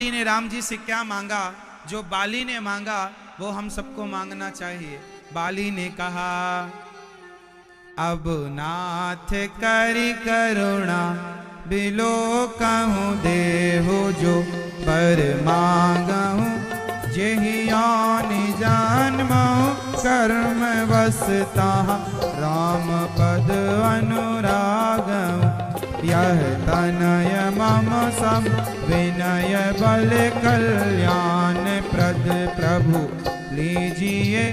बाली ने राम जी से क्या मांगा? जो बाली ने मांगा वो हम सबको मांगना चाहिए। बाली ने कहा, अब नाथ करि करुणा बिलो कहूँ देहु जो पर मांगहूँ, जेहि योनि जन्महु कर्म वसता राम पद अनुरागहु, यह तनय मम सम विनय बल कल्याण प्रद प्रभु लीजिए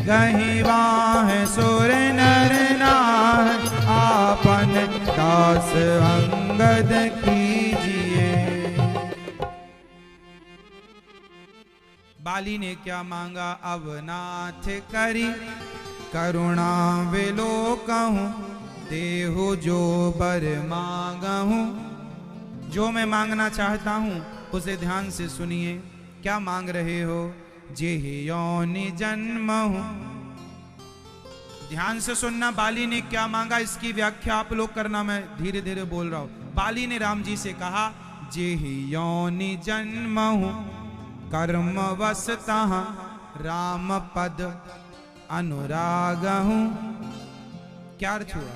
गहिवाह सुर नर नाह, आपन दास अंगद कीजिए। बाली ने क्या मांगा? अब नाथ करि करुणा विलोकहूँ, देहु जो बर मांगहूँ। जो मैं मांगना चाहता हूँ उसे ध्यान से सुनिए। क्या मांग रहे हो? जेहि योनि जन्महु। ध्यान से सुनना, बाली ने क्या मांगा इसकी व्याख्या आप लोग करना, मैं धीरे धीरे बोल रहा हूं। बाली ने राम जी से कहा, जेहि योनि जन्महु कर्म वसता राम पद अनुरागहु। क्या अर्थ हुआ?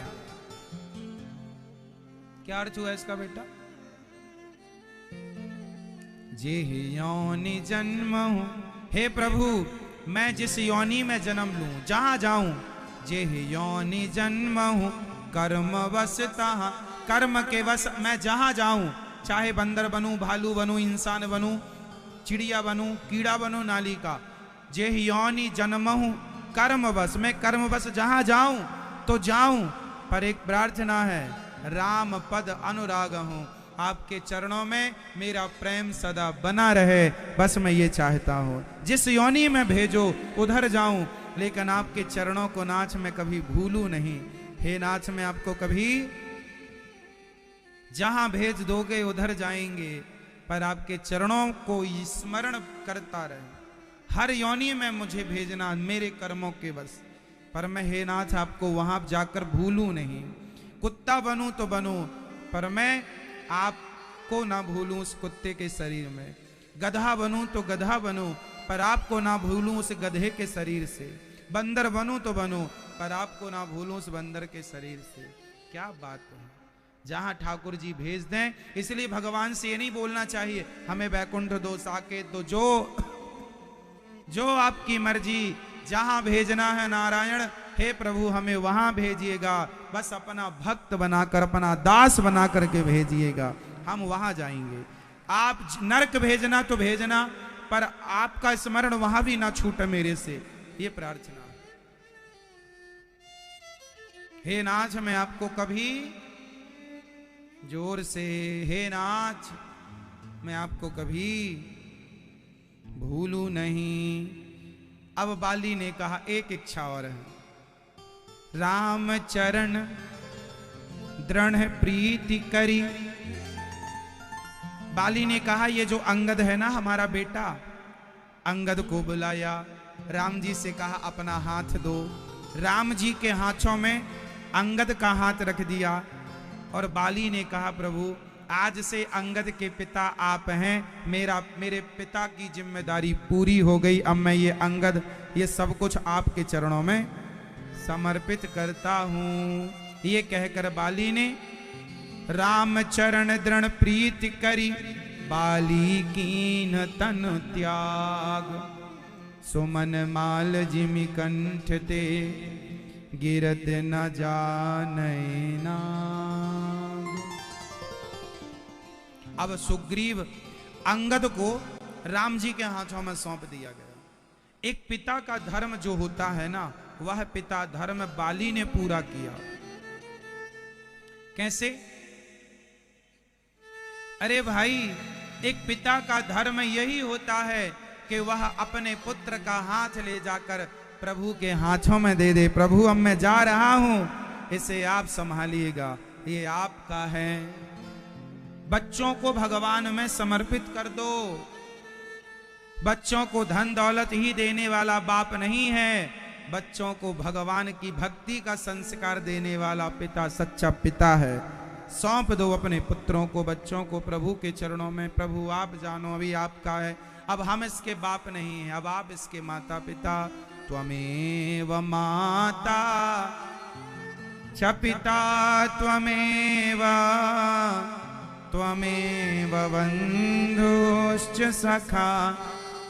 क्या अर्थ हुआ इसका बेटा? जेहि योनि जन्महु, हे प्रभु मैं जिस योनि में जन्म लूं, जहां जाऊं, जेहि योनि जन्महु कर्म वसता, कर्म के वश मैं जहां जाऊं, चाहे बंदर बनूं, भालू बनूं, इंसान बनूं, चिड़िया बनूं, कीड़ा बनूं, नाली का, जेहि योनि जन्महु कर्म वश, मैं कर्म वश जहां जाऊं तो जाऊं, पर एक प्रार्थना है, राम पद अनुराग हूं, आपके चरणों में मेरा प्रेम सदा बना रहे, बस मैं ये चाहता हूं। जिस योनि में भेजो उधर जाऊं, लेकिन आपके चरणों को नाथ में कभी भूलूं नहीं। हे नाथ, मैं आपको कभी जहां भेज दोगे उधर जाएंगे, पर आपके चरणों को स्मरण करता रहे। हर योनि में मुझे भेजना मेरे कर्मों के बस, पर मैं हे नाथ आपको वहां जाकर भूलूं नहीं। कुत्ता बनूं तो बनूं, पर मैं आपको ना भूलूं उस कुत्ते के शरीर में। गधा बनूं तो गधा बनूं, पर आपको ना भूलूं उस गधे के शरीर से। बंदर बनूं तो बनूं, पर आपको ना भूलूं उस बंदर के शरीर से। क्या बात है! जहां ठाकुर जी भेज दें, इसलिए भगवान से ये नहीं बोलना चाहिए हमें वैकुंठ दो, साकेत दो, जो आपकी मर्जी, जहां भेजना है नारायण, हे प्रभु हमें वहां भेजिएगा, बस अपना भक्त बनाकर, अपना दास बना करके भेजिएगा, हम वहां जाएंगे। आप नरक भेजना तो भेजना, पर आपका स्मरण वहां भी ना छूटे मेरे से, ये प्रार्थना। हे नाथ, मैं आपको कभी, जोर से, हे नाथ, मैं आपको कभी भूलू नहीं। अब बाली ने कहा, एक इच्छा और है, राम चरण दृढ़ प्रीति करी। बाली ने कहा, ये जो अंगद है ना हमारा बेटा, अंगद को बुलाया, राम जी से कहा अपना हाथ दो। राम जी के हाथों में अंगद का हाथ रख दिया और बाली ने कहा, प्रभु आज से अंगद के पिता आप हैं, मेरे पिता की जिम्मेदारी पूरी हो गई। अब मैं ये अंगद, ये सब कुछ आपके चरणों में समर्पित करता हूं। ये कहकर बाली ने राम चरण दृढ़ प्रीति करी, बाली कीन तन त्याग, सुमन माल जिमि कंठ ते, गिरत न जानै नाग। अब सुग्रीव अंगद को राम जी के हाथों में सौंप दिया गया। एक पिता का धर्म जो होता है ना, वह पिता धर्म बाली ने पूरा किया। कैसे? अरे भाई, एक पिता का धर्म यही होता है कि वह अपने पुत्र का हाथ ले जाकर प्रभु के हाथों में दे दे, प्रभु अब मैं जा रहा हूं, इसे आप संभालिएगा, ये आपका है। बच्चों को भगवान में समर्पित कर दो। बच्चों को धन दौलत ही देने वाला बाप नहीं है, बच्चों को भगवान की भक्ति का संस्कार देने वाला पिता सच्चा पिता है। सौंप दो अपने पुत्रों को, बच्चों को प्रभु के चरणों में। प्रभु आप जानो, अभी आपका है, अब हम इसके बाप नहीं हैं, अब आप इसके माता पिता। त्वमेव माता च पिता त्वमेव, त्वमेव बन्धुश्च सखा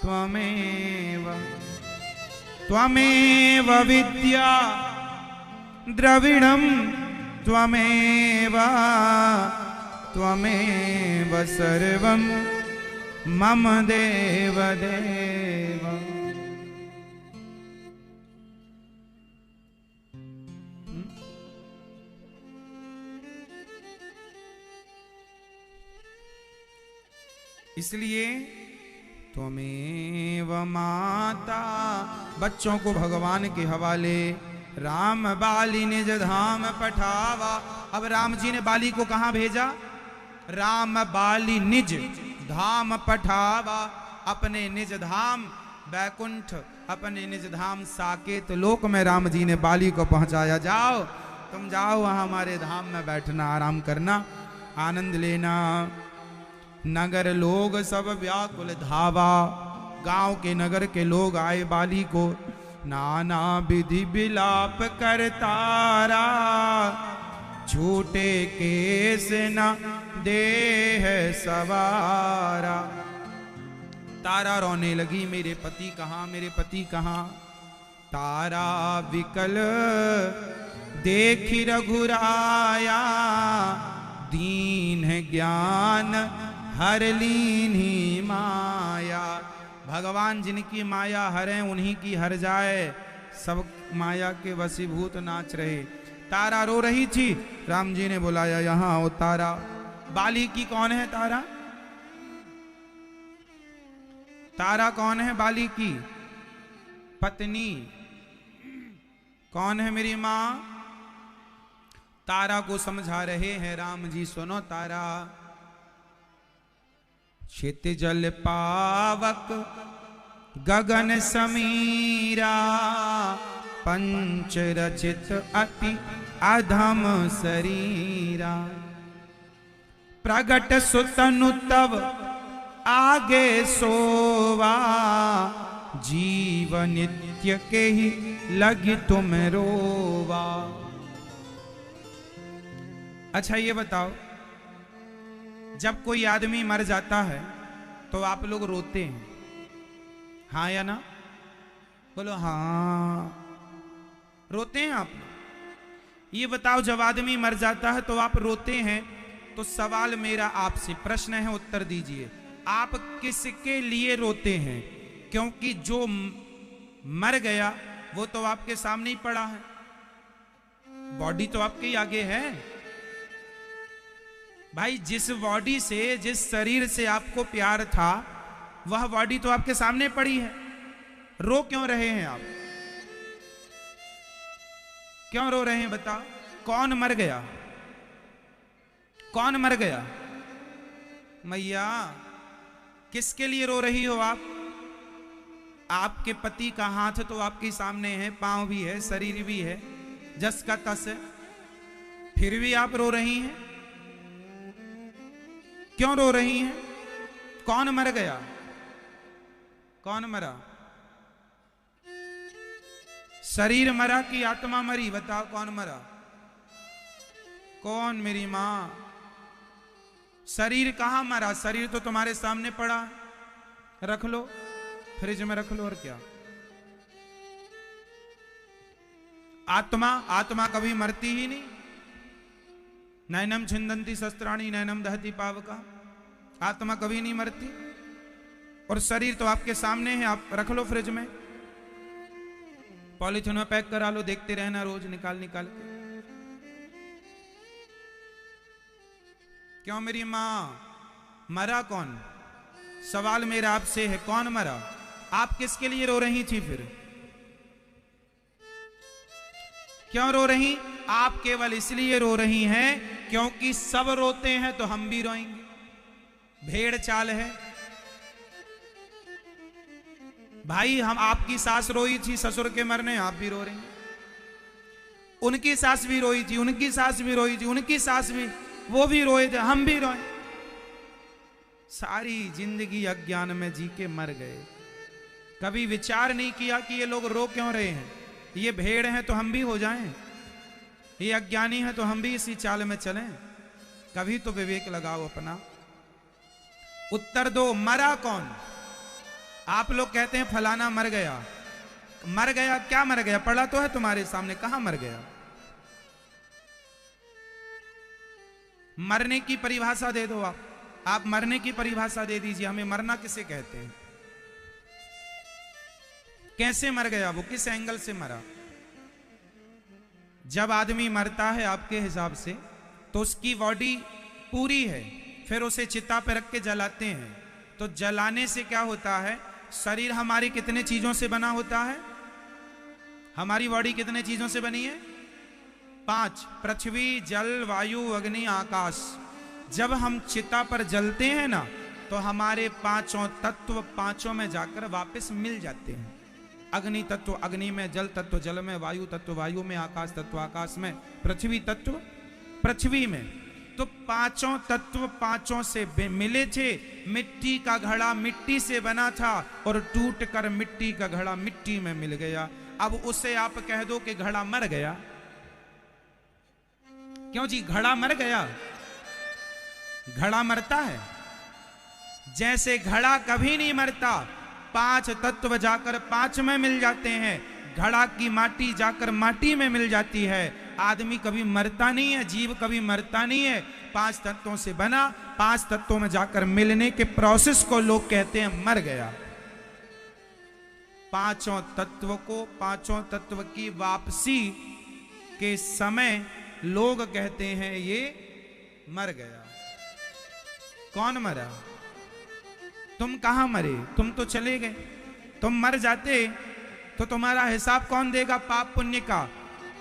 त्वमेव, त्वमेव विद्या द्रविणं त्वमेव, त्वमेव सर्वं मम देव देव। इसलिए त्वमेव माता, बच्चों को भगवान के हवाले। राम बाली निज धाम पठावा। अब राम जी ने बाली को कहां भेजा? राम बाली निज धाम पठावा, अपने निज धाम बैकुंठ, अपने निज धाम साकेत लोक में राम जी ने बाली को पहुंचाया। जाओ तुम जाओ वहां हमारे धाम में बैठना, आराम करना, आनंद लेना। नगर लोग सब व्याकुल धावा, गांव के नगर के लोग आए बाली को। नाना विधि विलाप करतारा, छूटे केस न देह सवारा। तारा रोने लगी, मेरे पति कहाँ, मेरे पति कहाँ। तारा विकल देखी रघुराया, दीन है ज्ञान हर लीनी माया। भगवान जिनकी माया हरे उन्हीं की हर जाए, सब माया के वशीभूत नाच रहे। तारा रो रही थी, राम जी ने बुलाया, यहां आओ तारा। बाली की कौन है तारा? तारा कौन है? बाली की पत्नी। कौन है? मेरी मां। तारा को समझा रहे हैं राम जी, सुनो तारा। क्षितिजल पावक गगन समीरा, पंच रचित अति अधम शरीरा। प्रगट सुतनु तव आगे सोवा, जीव नित्य के ही लगी तुम रोवा। अच्छा ये बताओ, जब कोई आदमी मर जाता है तो आप लोग रोते हैं, हाँ या ना? बोलो हाँ, रोते हैं आप लोग। ये बताओ, जब आदमी मर जाता है तो आप रोते हैं, तो सवाल मेरा आपसे, प्रश्न है, उत्तर दीजिए। आप किसके लिए रोते हैं? क्योंकि जो मर गया वो तो आपके सामने ही पड़ा है, बॉडी तो आपके ही आगे है। भाई जिस बॉडी से, जिस शरीर से आपको प्यार था, वह बॉडी तो आपके सामने पड़ी है। रो क्यों रहे हैं आप? क्यों रो रहे हैं बताओ? कौन मर गया? कौन मर गया? मैया, किसके लिए रो रही हो आप? आपके पति का हाथ तो आपके सामने है, पांव भी है, शरीर भी है, जस का तस है, फिर भी आप रो रही हैं। क्यों रो रही हैं? कौन मर गया? कौन मरा? शरीर मरा कि आत्मा मरी? बताओ कौन मरा? कौन? मेरी मां। शरीर कहां मरा? शरीर तो तुम्हारे सामने पड़ा, रख लो, फ्रिज में रख लो, और क्या। आत्मा, आत्मा कभी मरती ही नहीं। नैनम छिंदंती शस्त्राणी नैनम दहती पावका, आत्मा कभी नहीं मरती। और शरीर तो आपके सामने है, आप रख लो फ्रिज में, पॉलीथीन में पैक करा लो, देखते रहना रोज निकाल निकाल के। क्यों मेरी मां? मरा कौन? सवाल मेरा आपसे है, कौन मरा? आप किसके लिए रो रही थी फिर? क्यों रो रही? आप केवल इसलिए रो रही हैं क्योंकि सब रोते हैं तो हम भी रोएंगे, भेड़ चाल है। भाई हम, आपकी सास रोई थी ससुर के मरने, आप भी रो रही हैं। उनकी सास भी रोई थी, उनकी सास भी रोई थी, उनकी सास भी, वो भी रोए थे, हम भी रोए। सारी जिंदगी अज्ञान में जी के मर गए। कभी विचार नहीं किया कि ये लोग रो क्यों रहे हैं। ये भेड़ हैं तो हम भी हो जाएं, ये अज्ञानी हैं तो हम भी इसी चाल में चलें। कभी तो विवेक लगाओ अपना। उत्तर दो, मरा कौन? आप लोग कहते हैं फलाना मर गया। मर गया क्या? मर गया पड़ा तो है तुम्हारे सामने, कहां मर गया? मरने की परिभाषा दे दो। आप मरने की परिभाषा दे दीजिए, हमें मरना किसे कहते हैं? कैसे मर गया वो? किस एंगल से मरा? जब आदमी मरता है आपके हिसाब से तो उसकी बॉडी पूरी है, फिर उसे चिता पर रख के जलाते हैं। तो जलाने से क्या होता है? शरीर हमारी कितने चीजों से बना होता है? हमारी बॉडी कितने चीजों से बनी है? 5। पृथ्वी, जल, वायु, अग्नि, आकाश। जब हम चिता पर जलते हैं ना तो हमारे 5 तत्व 5 में जाकर वापस मिल जाते हैं। अग्नि तत्व अग्नि में, जल तत्व जल में, वायु तत्व वायु में, आकाश तत्व आकाश में, पृथ्वी तत्व पृथ्वी में। तो 5 तत्व 5 से मिले थे। मिट्टी का घड़ा मिट्टी से बना था और टूट कर मिट्टी का घड़ा मिट्टी में मिल गया। अब उसे आप कह दो कि घड़ा मर गया। क्यों जी? घड़ा मर गया? घड़ा मरता है? जैसे घड़ा कभी नहीं मरता। 5 तत्व जाकर 5 में मिल जाते हैं। घड़ा की माटी जाकर माटी में मिल जाती है। आदमी कभी मरता नहीं है, जीव कभी मरता नहीं है। 5 तत्वों से बना, 5 तत्वों में जाकर मिलने के प्रोसेस को लोग कहते हैं मर गया। 5 तत्व को, 5 तत्व की वापसी के समय लोग कहते हैं ये मर गया। कौन मरा? तुम कहां मरे? तुम तो चले गए। तुम मर जाते तो तुम्हारा हिसाब कौन देगा पाप पुण्य का?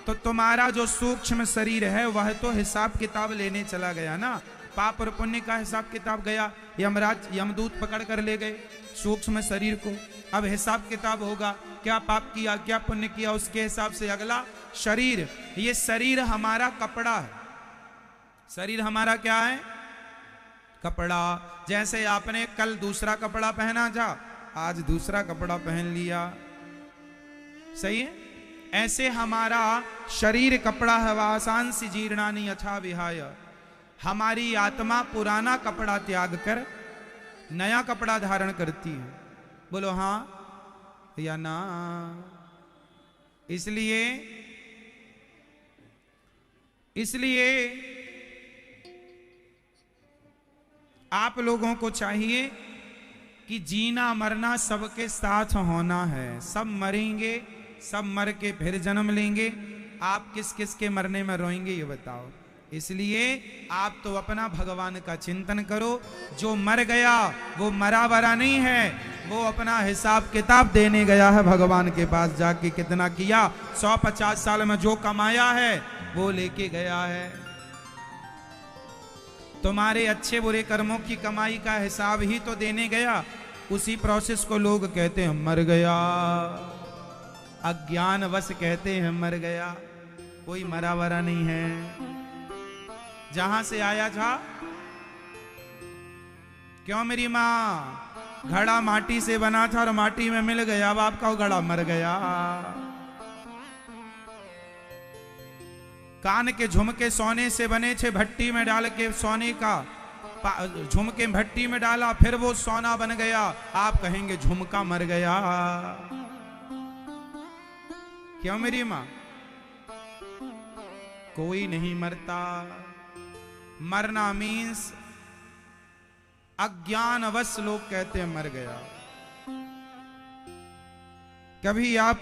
तो तुम्हारा जो सूक्ष्म शरीर है वह तो हिसाब किताब लेने चला गया ना। पाप और पुण्य का हिसाब किताब गया। यमराज यमदूत पकड़ कर ले गए सूक्ष्म शरीर को। अब हिसाब किताब होगा, क्या पाप किया क्या पुण्य किया, उसके हिसाब से अगला शरीर। ये शरीर हमारा कपड़ा है। शरीर हमारा क्या है? कपड़ा। जैसे आपने कल दूसरा कपड़ा पहना था, आज दूसरा कपड़ा पहन लिया, सही है? ऐसे हमारा शरीर कपड़ा है। वासांसि जीर्णानि यथा विहाय। हमारी आत्मा पुराना कपड़ा त्याग कर नया कपड़ा धारण करती है। बोलो हां या ना? इसलिए आप लोगों को चाहिए कि जीना मरना सबके साथ होना है। सब मरेंगे, सब मर के फिर जन्म लेंगे। आप किस किस के मरने में रोएंगे ये बताओ। इसलिए आप तो अपना भगवान का चिंतन करो। जो मर गया वो मरा वरा नहीं है, वो अपना हिसाब किताब देने गया है भगवान के पास जाके। कितना किया, 150 साल में जो कमाया है वो लेके गया है। तुम्हारे अच्छे बुरे कर्मों की कमाई का हिसाब ही तो देने गया। उसी प्रोसेस को लोग कहते हैं मर गया। अज्ञान वश कहते हैं मर गया। कोई मरा वरा नहीं है। जहां से आया था, क्यों मेरी मां? घड़ा माटी से बना था और माटी में मिल गया। अब आपका घड़ा मर गया। कान के झुमके सोने से बने थे, भट्टी में डाल के सोने का झुमके भट्टी में डाला, फिर वो सोना बन गया। आप कहेंगे झुमका मर गया। क्यों मेरी मां? कोई नहीं मरता। मरना मीन्स अज्ञानवश लोग कहते हैं मर गया। कभी आप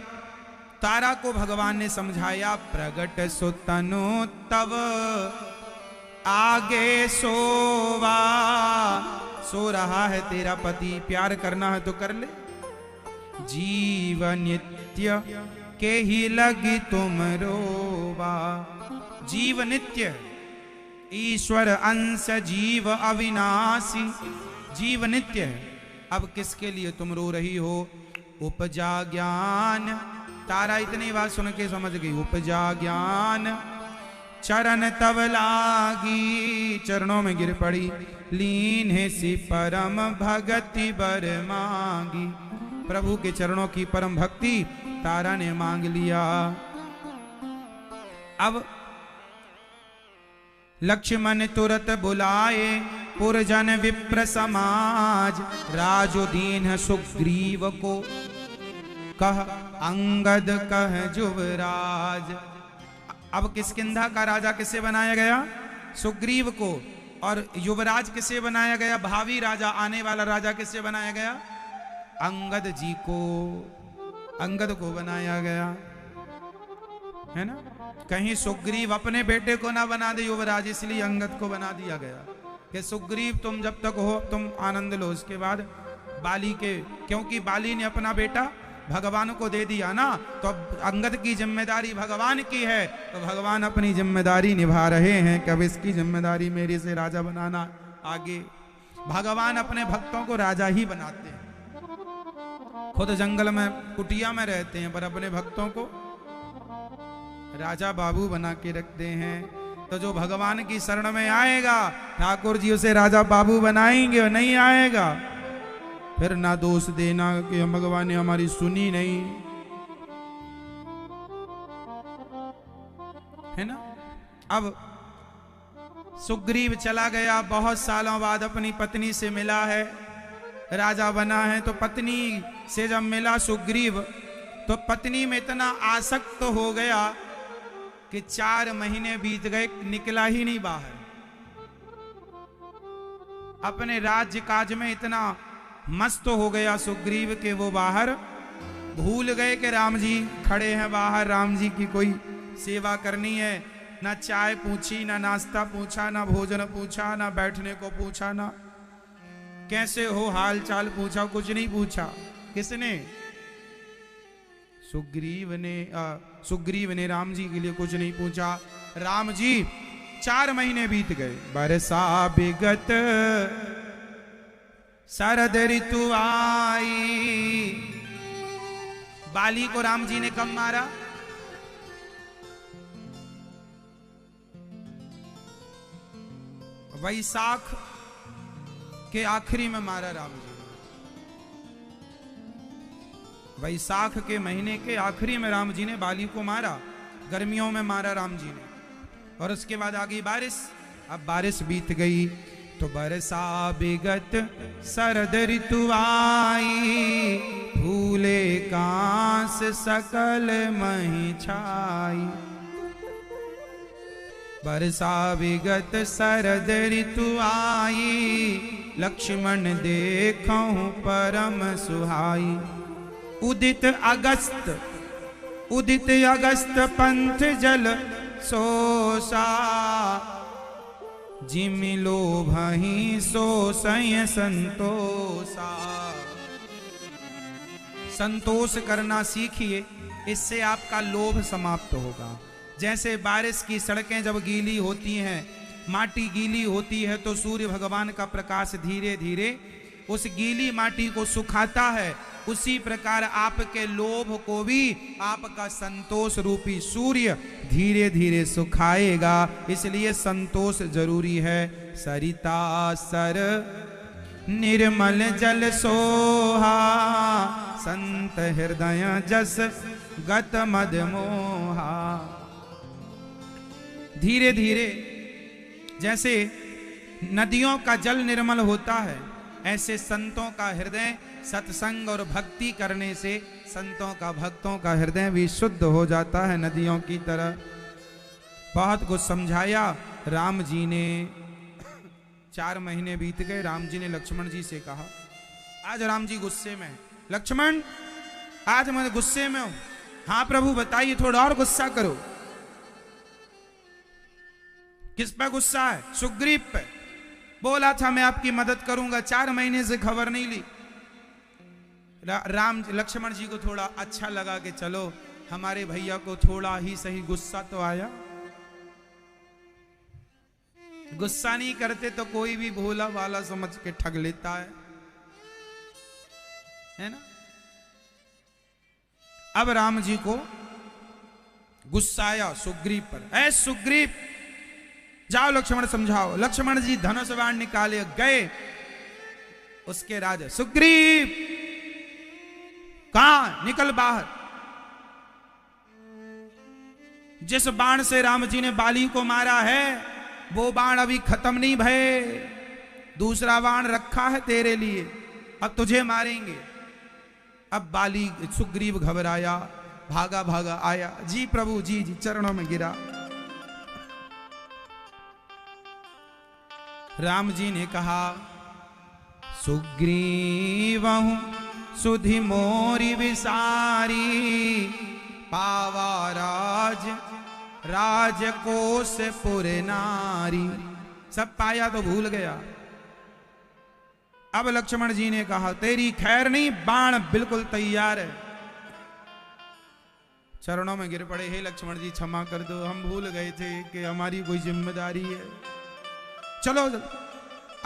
तारा को भगवान ने समझाया, प्रगट सो तनु तव आगे सोवा। सो रहा है तेरा पति, प्यार करना है तो कर ले। जीव नित्य के ही लगी तुम रोवा। जीव नित्य, ईश्वर अंश जीव अविनाशी। जीव नित्य है। अब किसके लिए तुम रो रही हो? उपजा ज्ञान। तारा इतनी बात सुन के समझ गई। उपजा ज्ञान चरण तब लागी, चरणों में गिर पड़ी। लीन है सी परम भगति बर मांगी, प्रभु के चरणों की परम भक्ति तारा ने मांग लिया। अब लक्ष्मण तुरत बुलाए पुरजन विप्र समाज, राजोदीन सुग्रीव को कह अंगद कह जुवराज। अब किष्किंधा का राजा किसे बनाया गया? सुग्रीव को। और युवराज किसे बनाया गया? भावी राजा, आने वाला राजा किसे बनाया गया? अंगद जी को, अंगद को बनाया गया, है ना। कहीं सुग्रीव अपने बेटे को ना बना दे युवराज, इसलिए अंगद को बना दिया गया कि सुग्रीव तुम जब तक हो तुम आनंद लो। उसके बाद बाली के, क्योंकि बाली ने अपना बेटा भगवान को दे दिया ना, तो अब अंगद की जिम्मेदारी भगवान की है, तो भगवान अपनी जिम्मेदारी निभा रहे हैं कि अब इसकी जिम्मेदारी मेरे से राजा बनाना। आगे भगवान अपने भक्तों को राजा ही बनाते हैं। खुद जंगल में कुटिया में रहते हैं पर अपने भक्तों को राजा बाबू बना के रखते हैं। तो जो भगवान की शरण में आएगा ठाकुर जी उसे राजा बाबू बनाएंगे, और नहीं आएगा फिर ना दोष देना कि भगवान ने हमारी सुनी नहीं, है ना। अब सुग्रीव चला गया, बहुत सालों बाद अपनी पत्नी से मिला है, राजा बना है। तो पत्नी से जब मिला सुग्रीव तो पत्नी में इतना आसक्त हो गया कि 4 महीने बीत गए, निकला ही नहीं बाहर। अपने राज्य काज में इतना मस्त हो गया सुग्रीव के वो बाहर भूल गए कि राम जी खड़े हैं बाहर, राम जी की कोई सेवा करनी है। ना चाय पूछी, ना नाश्ता पूछा, ना भोजन पूछा, ना बैठने को पूछा, ना कैसे हो हाल चाल पूछा, कुछ नहीं पूछा। किसने? सुग्रीव ने राम जी के लिए कुछ नहीं पूछा। राम जी 4 महीने बीत गए, बरसा विगत शरद ऋतु आई। बाली को राम जी ने कब मारा? वैशाख के आखिरी में मारा राम जी। वैशाख के महीने के आखिरी में राम जी ने बाली को मारा, गर्मियों में मारा राम जी ने। और उसके बाद आ गई बारिश। अब बारिश बीत गई तो बरसा विगत शरद ऋतु आई, फूले कांस सकल मही छाई। बरसा विगत शरद ऋतु आई, लक्ष्मण देखऊं परम सुहाई। उदित अगस्त पंथ जल सोसा, जिमिलो भही सो सय संतोषा। संतोष करना सीखिए, इससे आपका लोभ समाप्त होगा। जैसे बारिश की सड़कें जब गीली होती हैं, माटी गीली होती है, तो सूर्य भगवान का प्रकाश धीरे धीरे उस गीली माटी को सुखाता है, उसी प्रकार आपके लोभ को भी आपका संतोष रूपी सूर्य धीरे धीरे सुखाएगा। इसलिए संतोष जरूरी है। सरिता सर निर्मल जल सोहा, संत हृदय जस गत मद मोहा। धीरे धीरे जैसे नदियों का जल निर्मल होता है, ऐसे संतों का हृदय सत्संग और भक्ति करने से संतों का, भक्तों का हृदय भी शुद्ध हो जाता है नदियों की तरह। बहुत कुछ समझाया राम जी ने। 4 महीने बीत गए। राम जी ने लक्ष्मण जी से कहा, आज राम जी गुस्से में हैं। लक्ष्मण, आज मैं गुस्से में हूं। हाँ प्रभु बताइए, थोड़ा और गुस्सा करो। किस पे गुस्सा है? सुग्रीव पे। बोला था मैं आपकी मदद करूंगा, 4 महीने से खबर नहीं ली। लक्ष्मण जी को थोड़ा अच्छा लगा कि चलो हमारे भैया को थोड़ा ही सही गुस्सा तो आया। गुस्सा नहीं करते तो कोई भी भोला वाला समझ के ठग लेता है ना। अब राम जी को गुस्सा आया सुग्रीव पर। ऐ सुग्रीव, जाओ लक्ष्मण समझाओ। लक्ष्मण जी धनुष बाण निकाले गए। उसके राजा सुग्रीव कहां, निकल बाहर। जिस बाण से राम जी ने बाली को मारा है वो बाण अभी खत्म नहीं भये, दूसरा बाण रखा है तेरे लिए, अब तुझे मारेंगे। अब बाली सुग्रीव घबराया, भागा भागा आया, जी प्रभु जी जी चरणों में गिरा। राम जी ने कहा सुग्रीवहु सुधि मोरी विसारी, पावा राजकोष पुर नारी। सब पाया तो भूल गया। अब लक्ष्मण जी ने कहा तेरी खैर नहीं, बाण बिल्कुल तैयार है। चरणों में गिर पड़े, हे लक्ष्मण जी क्षमा कर दो, हम भूल गए थे कि हमारी कोई जिम्मेदारी है। चलो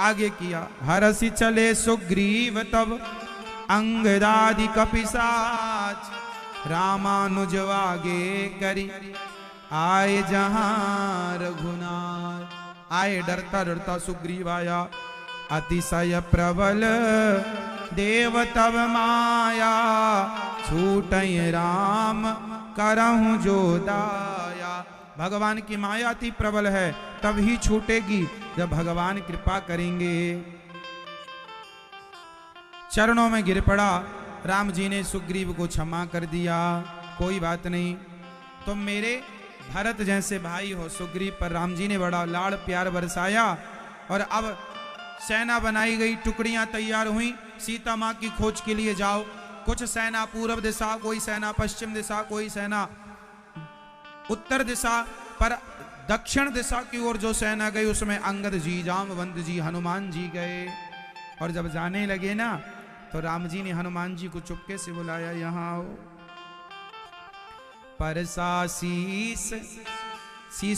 आगे किया। हरसि चले सुग्रीव तब अंगदादि कपिसाच, रामानुज आगे करी आए जहां रघुनाथ। आए डरता डरता सुग्रीव आया, अतिशय प्रबल देव तब माया, छूटय राम करहु जो दाया। भगवान की माया अति प्रबल है, तब ही छूटेगी जब भगवान कृपा करेंगे। चरणों में गिर पड़ा। राम जी ने सुग्रीव को क्षमा कर दिया, कोई बात नहीं, तुम मेरे भरत जैसे भाई हो। सुग्रीव पर राम जी ने बड़ा लाड़ प्यार बरसाया। और अब सेना बनाई गई, टुकड़ियां तैयार हुई, सीता मां की खोज के लिए जाओ। कुछ सेना पूर्व दिशा, कोई सेना पश्चिम दिशा, कोई सेना उत्तर दिशा, पर दक्षिण दिशा की ओर जो सेना गई उसमें अंगद जी, जामवंत जी, हनुमान जी गए। और जब जाने लगे ना तो राम जी ने हनुमान जी को चुपके से बुलाया, यहां आओ। परसा शीश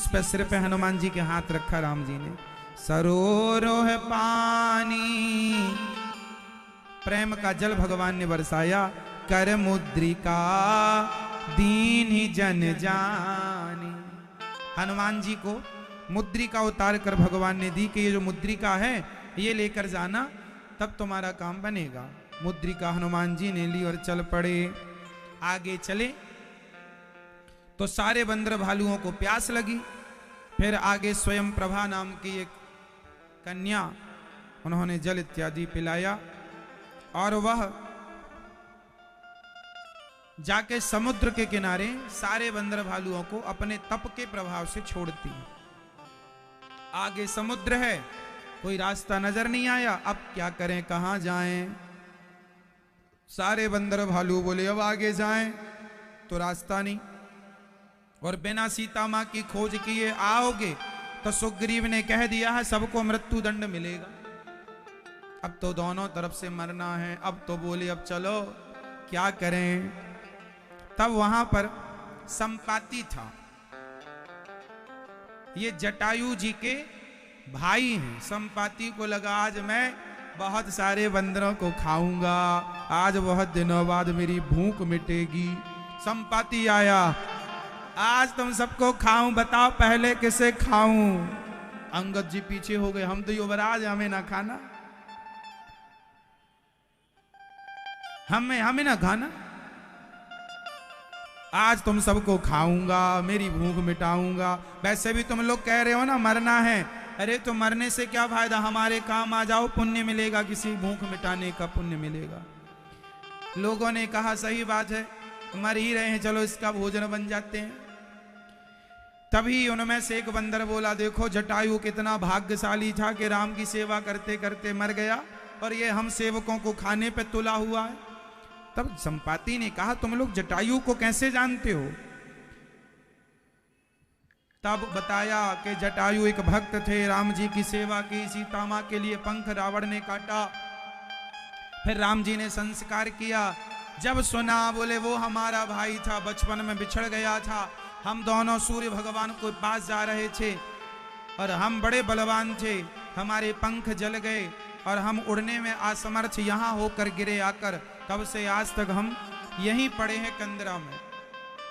पे, सिर पे हनुमान जी के हाथ रखा राम जी ने। सरोरोह पानी, प्रेम का जल भगवान ने बरसाया। कर मुद्रिका दीन ही जन जानी। हनुमान जी को मुद्रिका उतार कर भगवान ने दी कि ये जो मुद्रिका है ये लेकर जाना, तब तुम्हारा काम बनेगा। मुद्रिका हनुमान जी ने ली और चल पड़े। आगे चले तो सारे बंदर भालुओं को प्यास लगी। फिर आगे स्वयं प्रभा नाम की एक कन्या, उन्होंने जल इत्यादि पिलाया। और वह जाके समुद्र के किनारे सारे बंदर भालुओं को अपने तप के प्रभाव से छोड़ती। आगे समुद्र है, कोई रास्ता नजर नहीं आया, अब क्या करें, कहां जाएं। सारे बंदर भालू बोले अब आगे जाएं तो रास्ता नहीं, और बिना सीता मां की खोज किए आओगे तो सुग्रीव ने कह दिया है सबको मृत्यु दंड मिलेगा। अब तो दोनों तरफ से मरना है। अब तो बोले अब चलो क्या करें। तब वहां पर संपाति था, ये जटायु जी के भाई हैं। संपाति को लगा आज मैं बहुत सारे बंदरों को खाऊंगा, आज बहुत दिनों बाद मेरी भूख मिटेगी। संपाति आया, आज तुम सबको खाऊं, बताओ पहले किसे खाऊं। अंगद जी पीछे हो गए, हम तो युवराज, हमें ना खाना, हमें ना खाना, आज तुम सबको खाऊंगा, मेरी भूख मिटाऊंगा। वैसे भी तुम लोग कह रहे हो ना मरना है, अरे तो मरने से क्या फायदा, हमारे काम आ जाओ, पुण्य मिलेगा, किसी भूख मिटाने का पुण्य मिलेगा। लोगों ने कहा सही बात है, मर ही रहे हैं, चलो इसका भोजन बन जाते हैं। तभी उनमें से एक बंदर बोला, देखो जटायु कितना भाग्यशाली था कि राम की सेवा करते करते मर गया, और ये हम सेवकों को खाने पे तुला हुआ है। तब संपाति ने कहा तुम लोग जटायु को कैसे जानते हो। तब बताया कि जटायु एक भक्त थे, राम जी की सेवा की, सीता मां के लिए पंख रावण ने काटा, फिर राम जी ने संस्कार किया। जब सुना बोले वो हमारा भाई था, बचपन में बिछड़ गया था, हम दोनों सूर्य भगवान को पास जा रहे थे और हम बड़े बलवान थे, हमारे पंख जल गए और हम उड़ने में असमर्थ यहाँ होकर गिरे आकर, तब से आज तक हम यहीं पड़े हैं कंदरा में।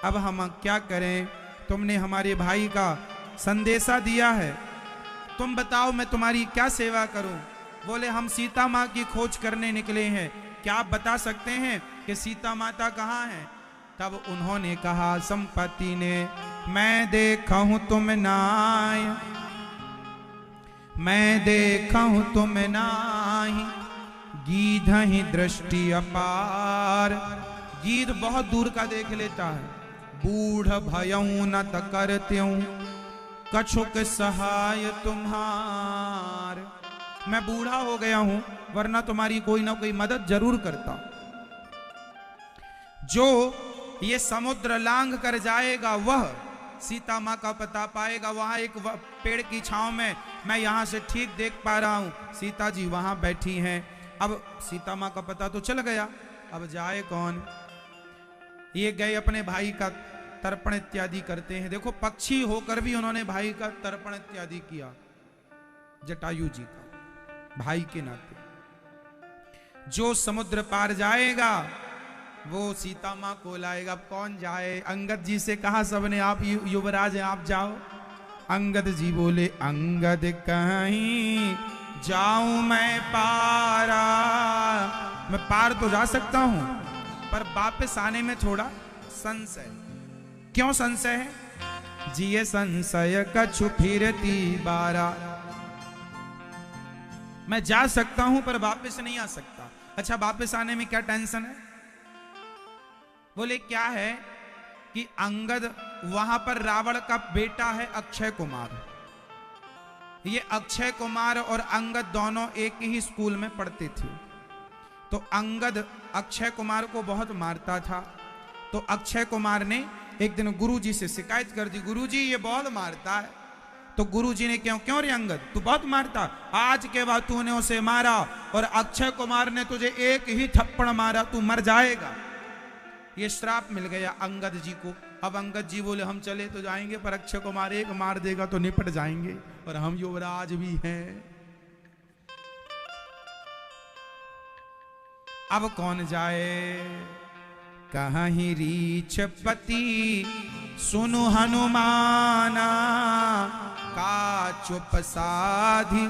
अब हम क्या करें, तुमने हमारे भाई का संदेशा दिया है, तुम बताओ मैं तुम्हारी क्या सेवा करूं। बोले हम सीता माँ की खोज करने निकले हैं, क्या आप बता सकते हैं कि सीता माता कहाँ है। तब उन्होंने कहा संपत्ति ने, मैं देखा हूं तुम नाय, मैं देखा हूं तुम नाही, गीध ही दृष्टि अपार। गीध बहुत दूर का देख लेता है। बूढ़ भयऊ न करत्यूं, कछुक सहाय तुम्हार। मैं बूढ़ा हो गया हूं, वरना तुम्हारी कोई ना कोई मदद जरूर करता। जो ये समुद्र लांघ कर जाएगा वह सीता माँ का पता पाएगा। वहां एक पेड़ की छांव में मैं यहां से ठीक देख पा रहा हूं, सीता जी वहां बैठी हैं। अब सीता माँ का पता तो चल गया, अब जाए कौन। ये गए अपने भाई का तर्पण इत्यादि करते हैं। देखो पक्षी होकर भी उन्होंने भाई का तर्पण इत्यादि किया, जटायु जी का भाई के नाते। जो समुद्र पार जाएगा वो सीता माँ को लाएगा। अब कौन जाए। अंगद जी से कहा सबने, आप युवराज हैं आप जाओ। अंगद जी बोले अंगद कहीं जाऊं मैं पारा। मैं पार तो जा सकता हूं, पर वापस आने में थोड़ा संशय। क्यों संशय है। जिये संशय कछु फिरती बारा। मैं जा सकता हूं पर वापस नहीं आ सकता। अच्छा वापस आने में क्या टेंशन है। बोले क्या है कि अंगद वहां पर रावण का बेटा है अक्षय कुमार। ये अक्षय कुमार और अंगद दोनों एक ही स्कूल में पढ़ते थे। तो अंगद अक्षय कुमार को बहुत मारता था। तो अक्षय कुमार ने एक दिन गुरुजी से शिकायत कर दी, गुरुजी ये बहुत मारता है। तो गुरुजी ने क्यों रे अंगद तू बहुत मारता, आज के बाद तूने उसे मारा और अक्षय कुमार ने तुझे एक ही थप्पड़ मारा, तू मर जाएगा। ये श्राप मिल गया अंगद जी को। अब अंगद जी बोले हम चले तो जाएंगे, पर अक्षय कुमार एक मार देगा तो निपट जाएंगे, और हम युवराज भी हैं। अब कौन जाए। कहीं रीछ पति सुनु हनुमाना, का चुप साधी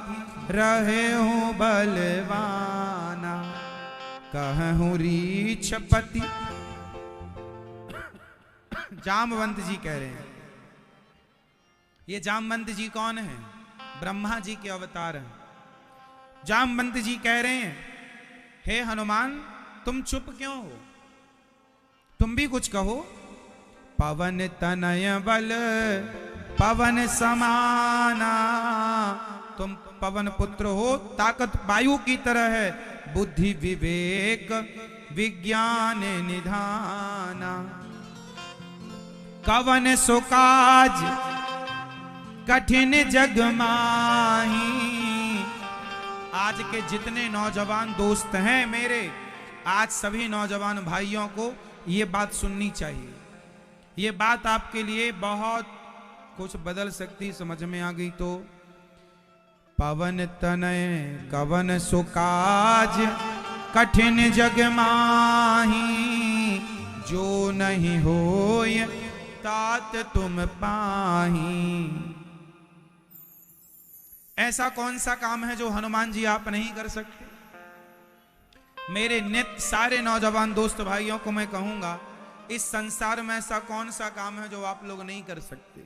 रहे हूं बलवाना। कहूं रीछ पति। जामवंत जी कह रहे हैं। ये जामवंत जी कौन है। ब्रह्मा जी के अवतार हैं। जामवंत जी कह रहे हैं हे हनुमान तुम चुप क्यों हो, तुम भी कुछ कहो। पवन तनय बल पवन समाना। तुम पवन पुत्र हो, ताकत वायु की तरह है, बुद्धि विवेक विज्ञान निधाना। कवन सुकाज कठिन जग माही। आज के जितने नौजवान दोस्त हैं मेरे, आज सभी नौजवान भाइयों को ये बात सुननी चाहिए। ये बात आपके लिए बहुत कुछ बदल सकती, समझ में आ गई तो। पवन तनय कवन सुकाज कठिन जग माही। जो नहीं होय तात तुम पाही। ऐसा कौन सा काम है जो हनुमान जी आप नहीं कर सकते। मेरे नित्य सारे नौजवान दोस्त भाइयों को मैं कहूंगा, इस संसार में ऐसा कौन सा काम है जो आप लोग नहीं कर सकते।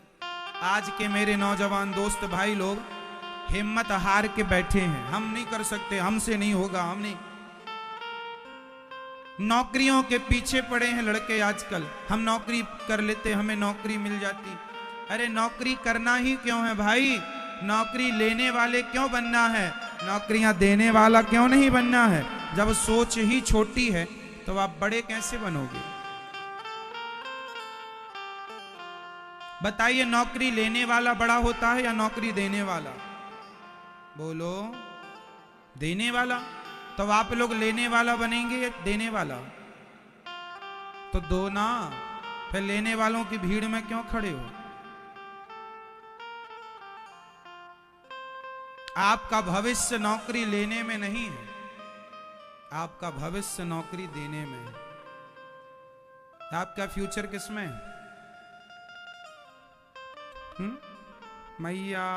आज के मेरे नौजवान दोस्त भाई लोग हिम्मत हार के बैठे हैं, हम नहीं कर सकते, हमसे नहीं होगा, हम नहीं। नौकरियों के पीछे पड़े हैं लड़के आजकल। हम नौकरी कर लेते, हमें नौकरी मिल जाती। अरे नौकरी करना ही क्यों है भाई, नौकरी लेने वाले क्यों बनना है, नौकरियां देने वाला क्यों नहीं बनना है। जब सोच ही छोटी है तो आप बड़े कैसे बनोगे। बताइए नौकरी लेने वाला बड़ा होता है या नौकरी देने वाला। बोलो देने वाला। तो आप लोग लेने वाला बनेंगे या देने वाला। तो दो ना, फिर लेने वालों की भीड़ में क्यों खड़े हो। आपका भविष्य नौकरी लेने में नहीं है, आपका भविष्य नौकरी देने में है। आपका फ्यूचर किसमें है। मैया